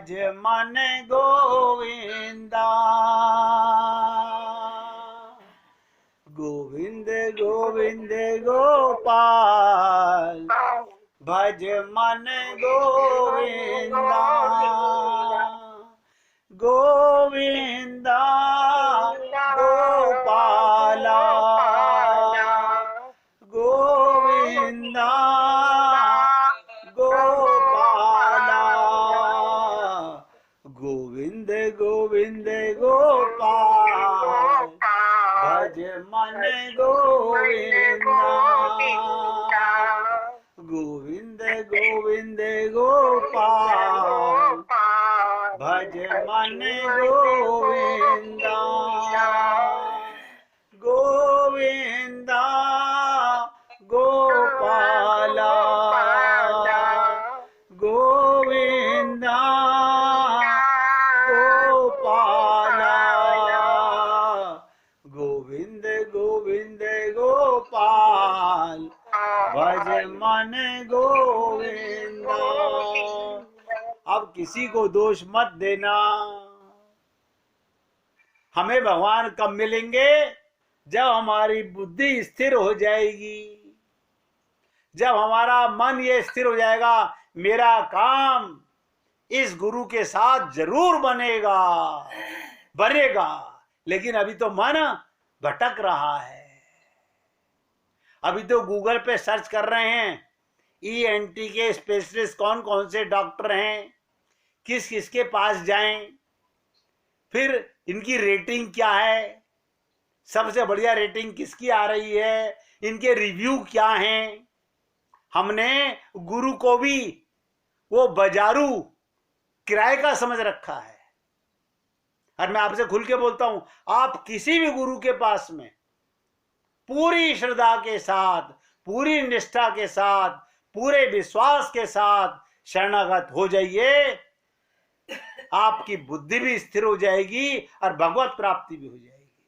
मन गोविंदा गोविंद गोविंद गोपाल भज मन गोविंदा गोविंदा गोपाला गोविंदा गोपाला गोविंद गोविंद गोपाल भज मन गोविंदा गोविंद गोविंद गोपाल भज मन गोविंदा गोविंदा गोपाला गोविंदा गोपाला गोविंद गोविंद गोपाल भज मन गोविंदा। अब किसी को दोष मत देना। हमें भगवान कब मिलेंगे? जब हमारी बुद्धि स्थिर हो जाएगी, जब हमारा मन ये स्थिर हो जाएगा मेरा काम इस गुरु के साथ जरूर बनेगा। लेकिन अभी तो मन भटक रहा है। अभी तो गूगल पे सर्च कर रहे हैं ENT के स्पेशलिस्ट कौन कौन से डॉक्टर हैं, किस किस के पास जाएं, फिर इनकी रेटिंग क्या है, सबसे बढ़िया रेटिंग किसकी आ रही है, इनके रिव्यू क्या हैं। हमने गुरु को भी वो बाजारू किराए का समझ रखा है। और मैं आपसे खुल के बोलता हूं, आप किसी भी गुरु के पास में पूरी श्रद्धा के साथ, पूरी निष्ठा के साथ, पूरे विश्वास के साथ शरणागत हो जाइए। आपकी बुद्धि भी स्थिर हो जाएगी और भगवत प्राप्ति भी हो जाएगी।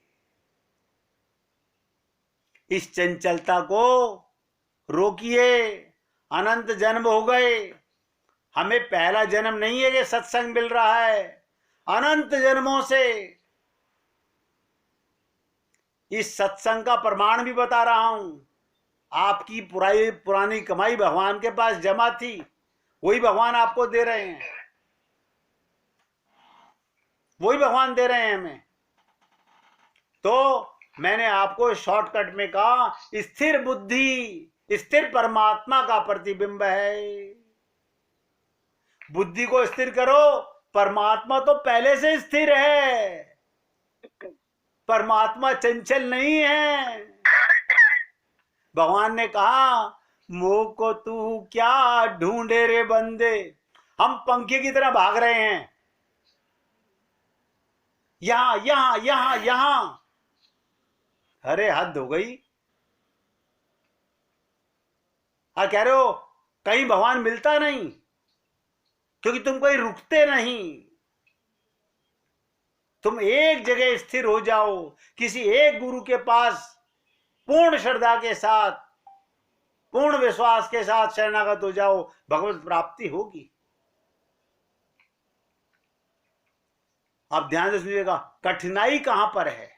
इस चंचलता को रोकिए। अनंत जन्म हो गए, हमें पहला जन्म नहीं है कि सत्संग मिल रहा है। अनंत जन्मों से इस सत्संग का प्रमाण भी बता रहा हूं। आपकी पुरानी कमाई भगवान के पास जमा थी, वही भगवान आपको दे रहे हैं, वही भगवान दे रहे हैं हमें। तो मैंने आपको शॉर्टकट में कहा, स्थिर बुद्धि स्थिर परमात्मा का प्रतिबिंब है। बुद्धि को स्थिर करो, परमात्मा तो पहले से स्थिर है। परमात्मा चंचल नहीं है। भगवान ने कहा, मोह को तू क्या ढूंढे रे बंदे। हम पंखे की तरह भाग रहे हैं, यहां यहां यहां यहां। अरे हद हो गई। कह रहे हो कहीं भगवान मिलता नहीं, क्योंकि तुम कहीं रुकते नहीं। तुम एक जगह स्थिर हो जाओ, किसी एक गुरु के पास पूर्ण श्रद्धा के साथ, पूर्ण विश्वास के साथ शरणागत हो जाओ, भगवत प्राप्ति होगी। आप ध्यान से सुनिएगा, कठिनाई कहां पर है?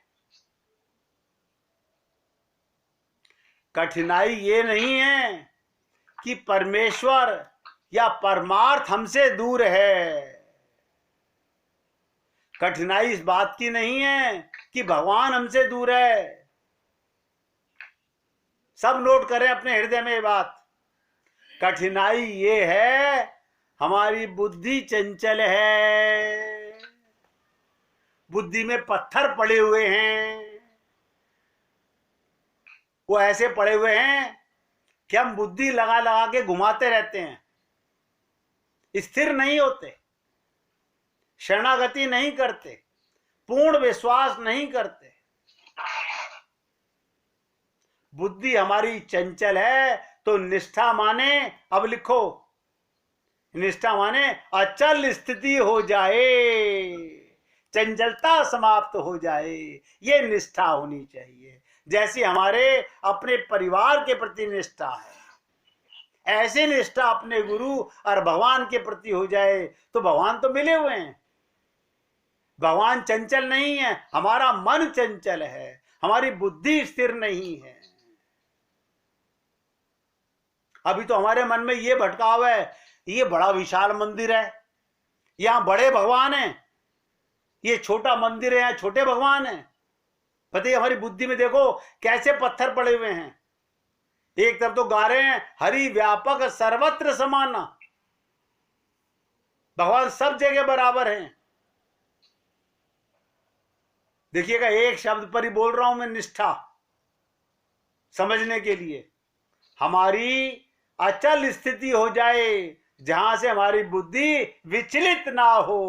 कठिनाई ये नहीं है कि परमेश्वर या परमार्थ हमसे दूर है। कठिनाई इस बात की नहीं है कि भगवान हमसे दूर है। सब नोट करें अपने हृदय में ये बात। कठिनाई ये है, हमारी बुद्धि चंचल है, बुद्धि में पत्थर पड़े हुए हैं। वो ऐसे पड़े हुए हैं कि हम बुद्धि लगा लगा के घुमाते रहते हैं, स्थिर नहीं होते, शरणागति नहीं करते, पूर्ण विश्वास नहीं करते। बुद्धि हमारी चंचल है। तो निष्ठा माने, अब लिखो, निष्ठा माने अचल स्थिति हो जाए, चंचलता समाप्त हो जाए, ये निष्ठा होनी चाहिए। जैसी हमारे अपने परिवार के प्रति निष्ठा है, ऐसे निष्ठा अपने गुरु और भगवान के प्रति हो जाए तो भगवान तो मिले हुए हैं। भगवान चंचल नहीं है, हमारा मन चंचल है, हमारी बुद्धि स्थिर नहीं है। अभी तो हमारे मन में ये भटकाव है, ये बड़ा विशाल मंदिर है, यहां बड़े भगवान हैं, ये छोटा मंदिर है, यहां छोटे भगवान हैं। पता है हमारी बुद्धि में देखो कैसे पत्थर पड़े हुए हैं। एक तरफ तो गा रहे हैं हरि व्यापक सर्वत्र समाना, भगवान सब जगह बराबर हैं। देखिएगा एक शब्द पर ही बोल रहा हूं मैं, निष्ठा समझने के लिए। हमारी अचल स्थिति हो जाए जहां से हमारी बुद्धि विचलित ना हो।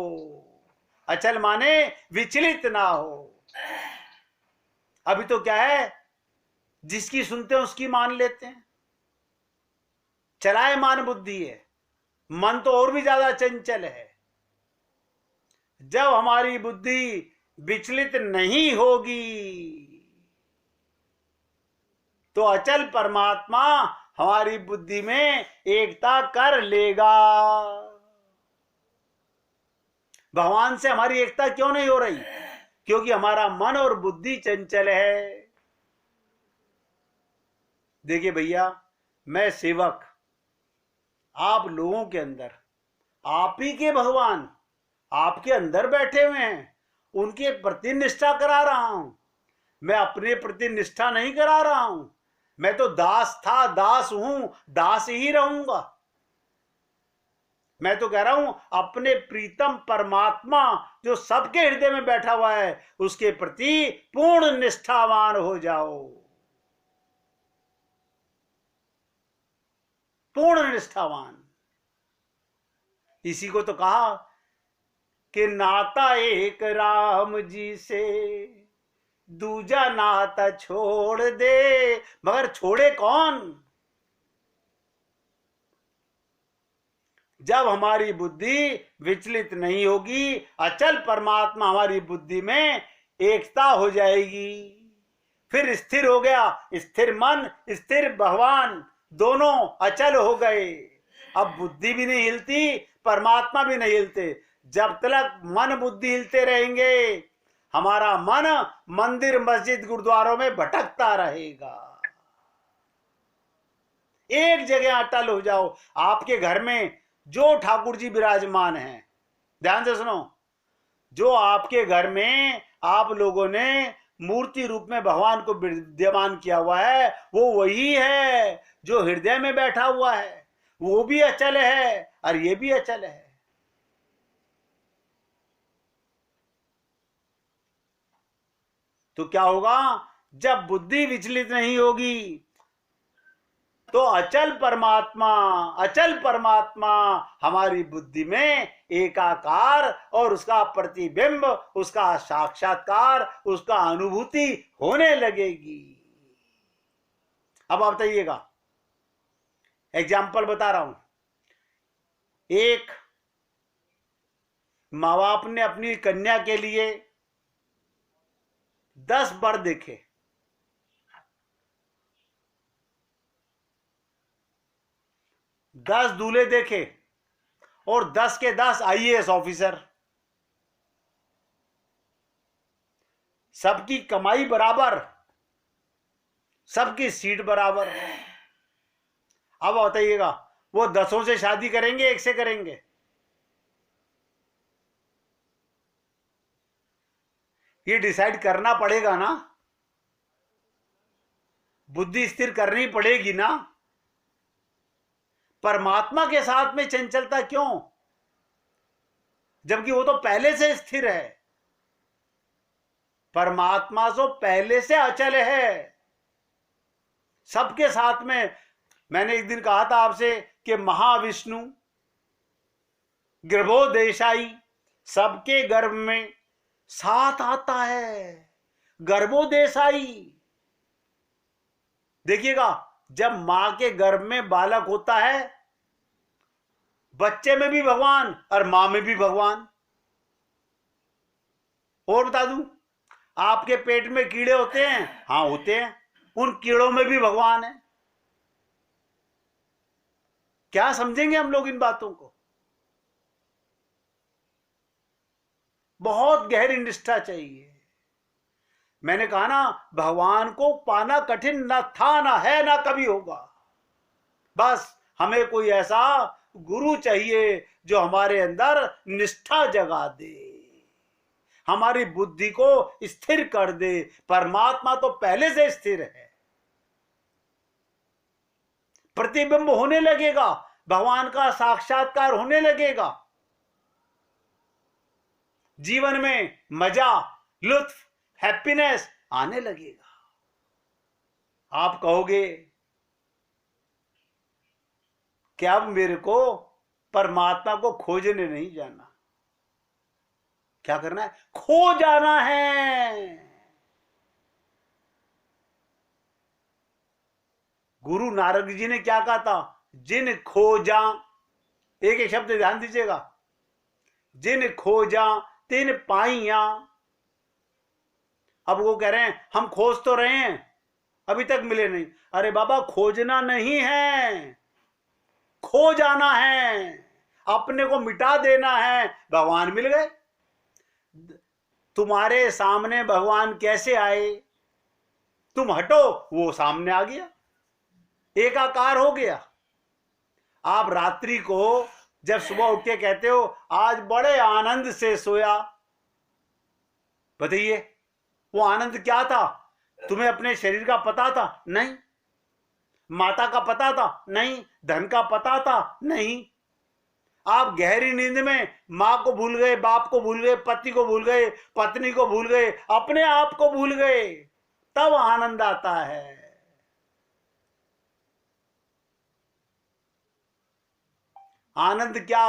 अचल माने विचलित ना हो। अभी तो क्या है, जिसकी सुनते हैं उसकी मान लेते हैं, चलायमान बुद्धि है, मन तो और भी ज्यादा चंचल है। जब हमारी बुद्धि विचलित नहीं होगी तो अचल परमात्मा हमारी बुद्धि में एकता कर लेगा। भगवान से हमारी एकता क्यों नहीं हो रही? क्योंकि हमारा मन और बुद्धि चंचल है। देखिए भैया, मैं सेवक, आप लोगों के अंदर आप ही के भगवान आपके अंदर बैठे हुए हैं, उनके प्रति निष्ठा करा रहा हूं। मैं अपने प्रति निष्ठा नहीं करा रहा हूं। मैं तो दास था, दास हूं, दास ही रहूंगा। मैं तो कह रहा हूं अपने प्रीतम परमात्मा जो सबके हृदय में बैठा हुआ है उसके प्रति पूर्ण निष्ठावान हो जाओ, पूर्ण निष्ठावान। इसी को तो कहा कि नाता एक राम जी से दूजा नाता छोड़ दे, मगर छोड़े कौन? जब हमारी बुद्धि विचलित नहीं होगी, अचल परमात्मा हमारी बुद्धि में एकता हो जाएगी, फिर स्थिर हो गया। स्थिर मन स्थिर भगवान दोनों अचल हो गए। अब बुद्धि भी नहीं हिलती, परमात्मा भी नहीं हिलते। जब तक मन बुद्धि हिलते रहेंगे हमारा मन मंदिर मस्जिद गुरुद्वारों में भटकता रहेगा। एक जगह अटल हो जाओ। आपके घर में जो ठाकुर जी विराजमान हैं, ध्यान से सुनो, जो आपके घर में आप लोगों ने मूर्ति रूप में भगवान को विद्यमान किया हुआ है, वो वही है जो हृदय में बैठा हुआ है। वो भी अचल है और ये भी अचल है। तो क्या होगा? जब बुद्धि विचलित नहीं होगी तो अचल परमात्मा हमारी बुद्धि में एकाकार और उसका प्रतिबिंब, उसका साक्षात्कार, उसका अनुभूति होने लगेगी। अब आप बताइएगा, एग्जाम्पल बता रहा हूं। एक माँ बाप ने अपनी कन्या के लिए 10 वर देखे, 10 दूल्हे देखे और 10 के 10 आईएएस ऑफिसर। सबकी कमाई बराबर, सबकी सीट बराबर। अब बताइएगा वो 10 से शादी करेंगे, एक से करेंगे? ये डिसाइड करना पड़ेगा ना, बुद्धि स्थिर करनी पड़ेगी ना। परमात्मा के साथ में चंचलता क्यों, जबकि वो तो पहले से स्थिर है। परमात्मा तो पहले से अचल है सबके साथ में। मैंने एक दिन कहा था आपसे कि महाविष्णु गर्भोदेशाई, सबके गर्भ में साथ आता है। गर्भोदेशाई, देखिएगा जब मां के गर्भ में बालक होता है, बच्चे में भी भगवान और मां में भी भगवान। और बता दूं, आपके पेट में कीड़े होते हैं, हाँ होते हैं, उन कीड़ों में भी भगवान है। क्या समझेंगे हम लोग इन बातों को? बहुत गहरी निष्ठा चाहिए। मैंने कहा ना, भगवान को पाना कठिन न था, ना है, ना कभी होगा। बस हमें कोई ऐसा गुरु चाहिए जो हमारे अंदर निष्ठा जगा दे, हमारी बुद्धि को स्थिर कर दे। परमात्मा तो पहले से स्थिर है, प्रतिबिंब होने लगेगा, भगवान का साक्षात्कार होने लगेगा, जीवन में मजा, लुत्फ, हैप्पीनेस आने लगेगा। आप कहोगे कि अब मेरे को परमात्मा को खोजने नहीं जाना। क्या करना है? खो जाना है। गुरु नारद जी ने क्या कहा था? जिन खोजा, एक एक शब्द ध्यान दीजिएगा, जिन खोजा तिन पाइया। अब वो कह रहे हैं हम खोज तो रहे हैं, अभी तक मिले नहीं। अरे बाबा, खोजना नहीं है, खो जाना है, अपने को मिटा देना है। भगवान मिल गए। तुम्हारे सामने भगवान कैसे आए? तुम हटो, वो सामने आ गया, एकाकार हो गया। आप रात्रि को जब सुबह उठ के कहते हो आज बड़े आनंद से सोया, बताइए वो आनंद क्या था? तुम्हें अपने शरीर का पता था? नहीं। माता का पता था? नहीं। धन का पता था? नहीं। आप गहरी नींद में मां को भूल गए, बाप को भूल गए, पति को भूल गए, पत्नी को भूल गए, अपने आप को भूल गए, तब आनंद आता है। आनंद क्या?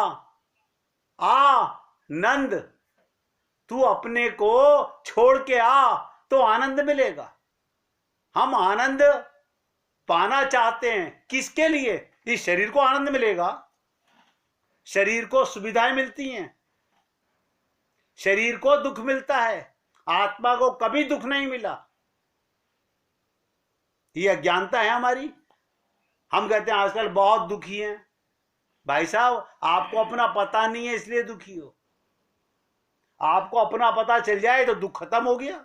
नंद, तू अपने को छोड़ के आ तो आनंद मिलेगा। हम आनंद पाना चाहते हैं, किसके लिए? इस शरीर को आनंद मिलेगा, शरीर को सुविधाएं मिलती हैं, शरीर को दुख मिलता है, आत्मा को कभी दुख नहीं मिला। ये अज्ञानता है हमारी। हम कहते हैं आजकल बहुत दुखी हैं। भाई साहब, आपको अपना पता नहीं है इसलिए दुखी हो। आपको अपना पता चल जाए तो दुख खत्म हो गया।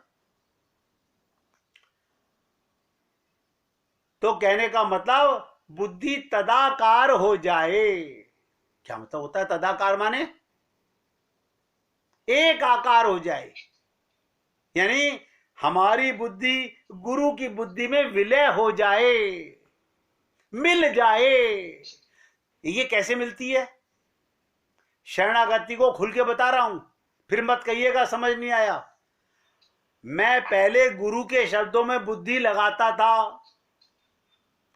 तो कहने का मतलब बुद्धि तदाकार हो जाए। क्या मतलब होता है तदाकार? माने एक आकार हो जाए, यानी हमारी बुद्धि गुरु की बुद्धि में विलय हो जाए, मिल जाए। ये कैसे मिलती है? शरणागति को खुल के बता रहा हूं, फिर मत कहिएगा समझ नहीं आया। मैं पहले गुरु के शब्दों में बुद्धि लगाता था,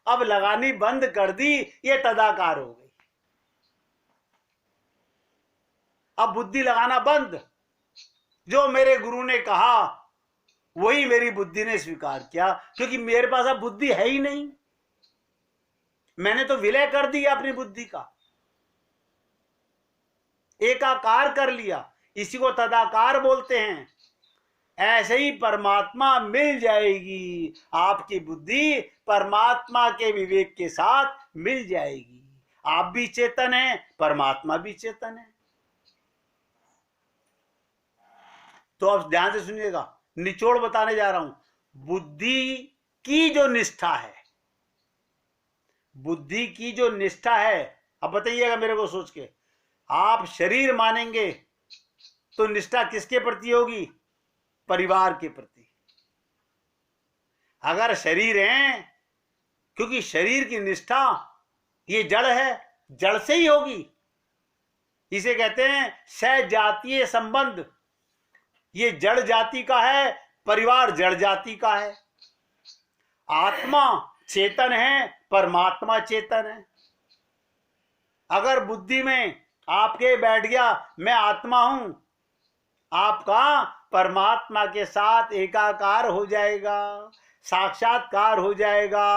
अब लगानी बंद कर दी, ये तदाकार हो गई। अब बुद्धि लगाना बंद, जो मेरे गुरु ने कहा वही मेरी बुद्धि ने स्वीकार किया, क्योंकि मेरे पास अब बुद्धि है ही नहीं। मैंने तो विलय कर दिया अपनी बुद्धि का, एकाकार कर लिया, इसी को तदाकार बोलते हैं। ऐसे ही परमात्मा मिल जाएगी, आपकी बुद्धि परमात्मा के विवेक के साथ मिल जाएगी। आप भी चेतन हैं, परमात्मा भी चेतन है। तो अब ध्यान से सुनिएगा, निचोड़ बताने जा रहा हूं। बुद्धि की जो निष्ठा है, बुद्धि की जो निष्ठा है, अब बताइएगा मेरे को सोच के, आप शरीर मानेंगे तो निष्ठा किसके प्रति होगी? परिवार के प्रति। अगर शरीर है, क्योंकि शरीर की निष्ठा ये जड़ है, जड़ से ही होगी। इसे कहते हैं सहजातीय संबंध। ये जड़ जाति का है, परिवार जड़ जाति का है। आत्मा चेतन है, परमात्मा चेतन है। अगर बुद्धि में आपके बैठ गया मैं आत्मा हूं, आपका परमात्मा के साथ एकाकार हो जाएगा, साक्षात्कार हो जाएगा।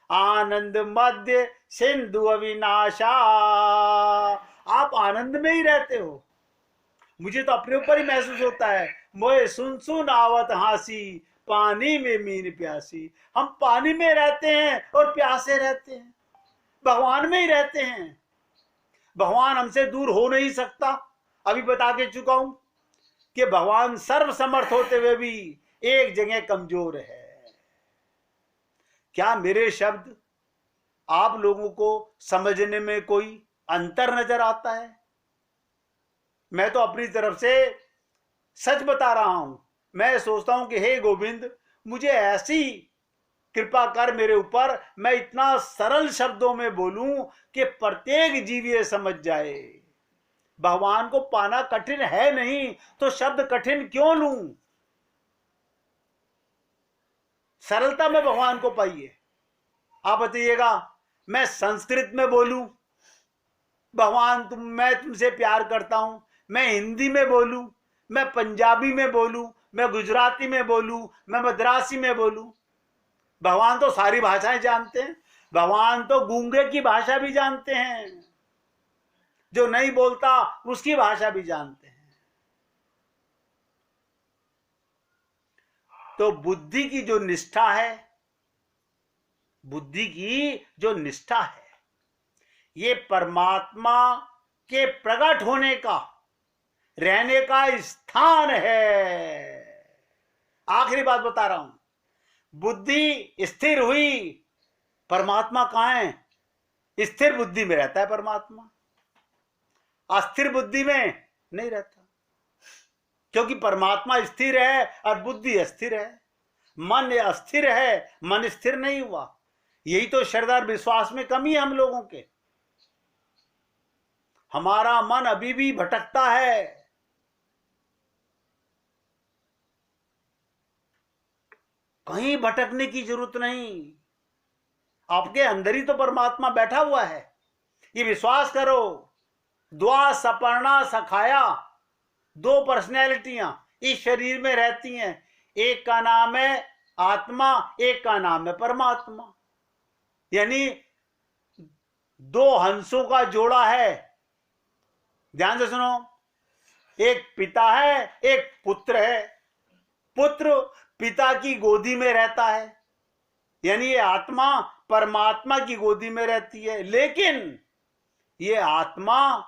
आनंद मध्य सिंधु अविनाशा, आप आनंद में ही रहते हो। मुझे तो अपने ऊपर ही महसूस होता है, मोए सुन सुन आवत हासी, पानी में मीन प्यासी। हम पानी में रहते हैं और प्यासे रहते हैं। भगवान में ही रहते हैं। भगवान हमसे दूर हो नहीं सकता। अभी बता के चुका हूं कि भगवान सर्वसमर्थ होते हुए भी एक जगह कमजोर है। क्या मेरे शब्द आप लोगों को समझने में कोई अंतर नजर आता है? मैं तो अपनी तरफ से सच बता रहा हूं। मैं सोचता हूं कि हे गोविंद, मुझे ऐसी कृपा कर मेरे ऊपर, मैं इतना सरल शब्दों में बोलूं कि प्रत्येक जीव ये समझ जाए। भगवान को पाना कठिन है नहीं तो शब्द कठिन क्यों लूं? सरलता में भगवान को पाइए। आप बताइएगा, मैं संस्कृत में बोलूं भगवान मैं तुमसे प्यार करता हूं, मैं हिंदी में बोलूं, मैं पंजाबी में बोलूं, मैं गुजराती में बोलूं, मैं मद्रासी में बोलूं, भगवान तो सारी भाषाएं जानते हैं। भगवान तो गूंगे की भाषा भी जानते हैं, जो नहीं बोलता उसकी भाषा भी जानते हैं। तो बुद्धि की जो निष्ठा है, बुद्धि की जो निष्ठा है, ये परमात्मा के प्रकट होने का, रहने का स्थान है। आखिरी बात बता रहा हूं, बुद्धि स्थिर हुई, परमात्मा कहां है? स्थिर बुद्धि में रहता है परमात्मा, अस्थिर बुद्धि में नहीं रहता। क्योंकि परमात्मा स्थिर है और बुद्धि अस्थिर है। मन अस्थिर है, मन स्थिर नहीं हुआ। यही तो श्रद्धा और विश्वास में कमी है हम लोगों के। हमारा मन अभी भी भटकता है। कहीं भटकने की जरूरत नहीं, आपके अंदर ही तो परमात्मा बैठा हुआ है। ये विश्वास करो। द्वा सपर्णा सखाया, दो पर्सनैलिटियां इस शरीर में रहती हैं। एक का नाम है आत्मा, एक का नाम है परमात्मा। यानी दो हंसों का जोड़ा है। ध्यान से सुनो, एक पिता है, एक पुत्र है। पुत्र पिता की गोदी में रहता है, यानी ये आत्मा परमात्मा की गोदी में रहती है। लेकिन ये आत्मा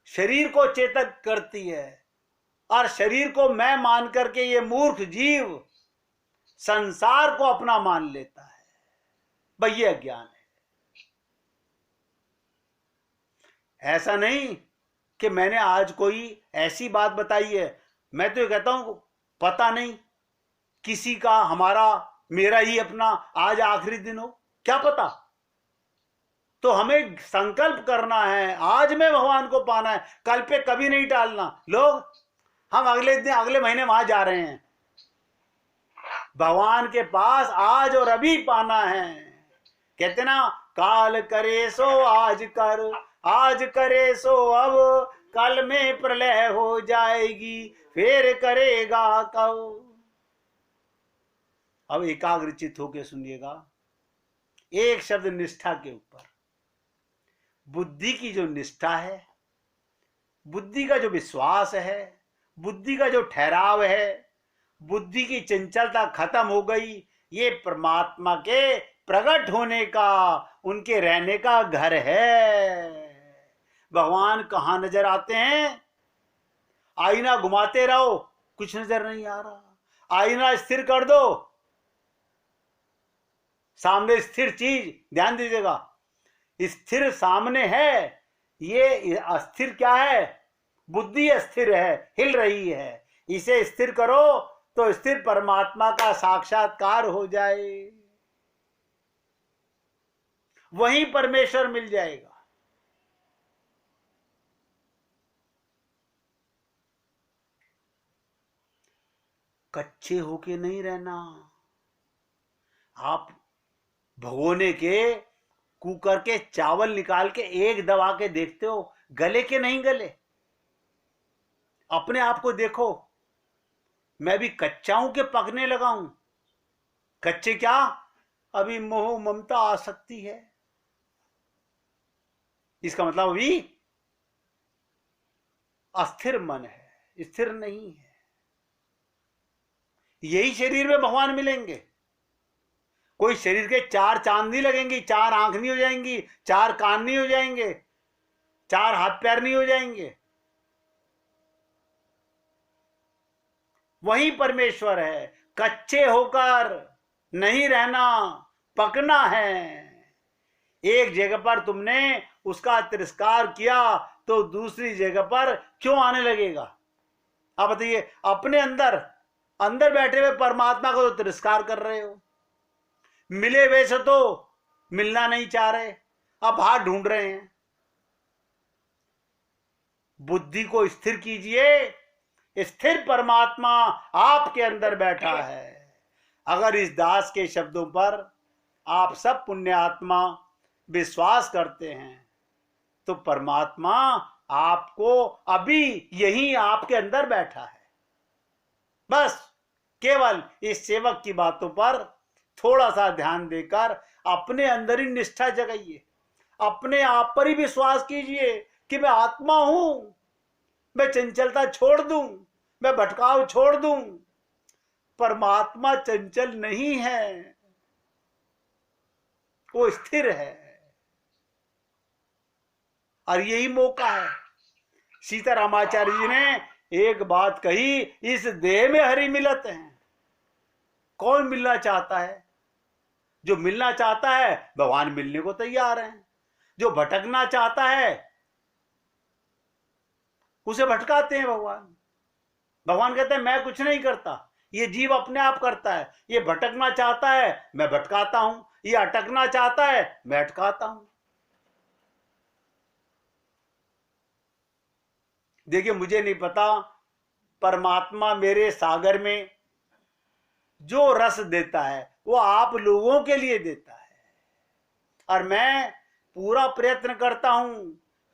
शरीर को चेतन करती है, और शरीर को मैं मान करके ये मूर्ख जीव संसार को अपना मान लेता है। भाई ये अज्ञान है। ऐसा नहीं कि मैंने आज कोई ऐसी बात बताई है, मैं तो ये कहता हूं पता नहीं किसी का, हमारा मेरा ही अपना आज आखिरी दिन हो, क्या पता। तो हमें संकल्प करना है, आज में भगवान को पाना है, कल पे कभी नहीं टालना। लोग हम अगले दिन अगले महीने वहां जा रहे हैं, भगवान के पास आज और अभी पाना है। कहते ना, काल करे सो आज कर, आज करे सो अब, कल में प्रलय हो जाएगी, फिर करेगा कब। अब एकाग्रचित होकर सुनिएगा, एक शब्द निष्ठा के ऊपर। बुद्धि की जो निष्ठा है, बुद्धि का जो विश्वास है, बुद्धि का जो ठहराव है, बुद्धि की चंचलता खत्म हो गई। ये परमात्मा के प्रकट होने का, उनके रहने का घर है। भगवान कहां नजर आते हैं? आईना घुमाते रहो, कुछ नजर नहीं आ रहा। आईना स्थिर कर दो, सामने स्थिर चीज, ध्यान दीजिएगा, स्थिर सामने है। ये अस्थिर क्या है? बुद्धि अस्थिर है, हिल रही है। इसे स्थिर करो तो स्थिर परमात्मा का साक्षात्कार हो जाए, वहीं परमेश्वर मिल जाएगा। कच्चे होके नहीं रहना। आप भगोने के कुकर के चावल निकाल के एक दबा के देखते हो, गले के नहीं गले? अपने आप को देखो, मैं भी कच्चा हूं कि पकने लगा हूं? कच्चे क्या, अभी मोह ममता आ सकती है, इसका मतलब अभी अस्थिर मन है, स्थिर नहीं है। यही शरीर में भगवान मिलेंगे। कोई शरीर के 4 चांद नहीं लगेंगी, 4 आंख नहीं हो जाएंगी, 4 कान नहीं हो जाएंगे, 4 हाथ पैर नहीं हो जाएंगे। वही परमेश्वर है। कच्चे होकर नहीं रहना, पकना है। एक जगह पर तुमने उसका तिरस्कार किया तो दूसरी जगह पर क्यों आने लगेगा? आप बताइए, अपने अंदर अंदर बैठे हुए परमात्मा को तो तिरस्कार कर रहे हो, मिले हुए से तो मिलना नहीं चाह रहे, अब हाथ ढूंढ रहे हैं। बुद्धि को स्थिर कीजिए, स्थिर परमात्मा आपके अंदर बैठा है। अगर इस दास के शब्दों पर आप सब पुण्य आत्मा विश्वास करते हैं तो परमात्मा आपको अभी यही आपके अंदर बैठा है। बस केवल इस सेवक की बातों पर थोड़ा सा ध्यान देकर अपने अंदर ही निष्ठा जगाइए, अपने आप पर ही विश्वास कीजिए कि मैं आत्मा हूं, मैं चंचलता छोड़ दूं, मैं भटकाव छोड़ दूं। परमात्मा चंचल नहीं है, वो स्थिर है। और यही मौका है। सीतारामाचार्य जी ने एक बात कही, इस देह में हरि मिलत है। कौन मिलना चाहता है? जो मिलना चाहता है भगवान मिलने को तैयार है। जो भटकना चाहता है उसे भटकाते हैं भगवान। भगवान कहते हैं मैं कुछ नहीं करता, ये जीव अपने आप करता है। ये भटकना चाहता है, मैं भटकाता हूं। ये अटकना चाहता है, मैं अटकाता हूं। देखिए, मुझे नहीं पता, परमात्मा मेरे सागर में जो रस देता है वो आप लोगों के लिए देता है। और मैं पूरा प्रयत्न करता हूं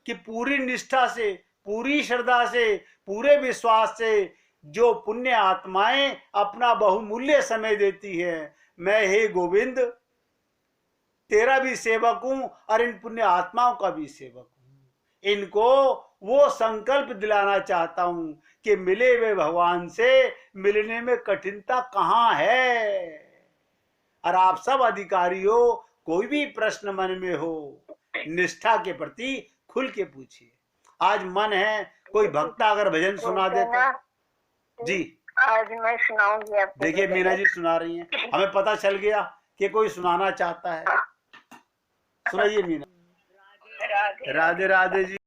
कि पूरी निष्ठा से, पूरी श्रद्धा से, पूरे विश्वास से जो पुण्य आत्माएं अपना बहुमूल्य समय देती है, मैं हे गोविंद तेरा भी सेवक हूं और इन पुण्य आत्माओं का भी सेवक हूं। इनको वो संकल्प दिलाना चाहता हूं कि मिले हुए भगवान से मिलने में कठिनता कहां है। और आप सब अधिकारी हो, कोई भी प्रश्न मन में हो, निष्ठा के प्रति खुल के पूछिए। आज मन है कोई भक्ता अगर भजन सुना देता। जी आज मैं सुनाऊंगी आपको। देखिए मीना जी सुना रही हैं, हमें पता चल गया कि कोई सुनाना चाहता है। सुनाइए मीना। राधे राधे राधे जी।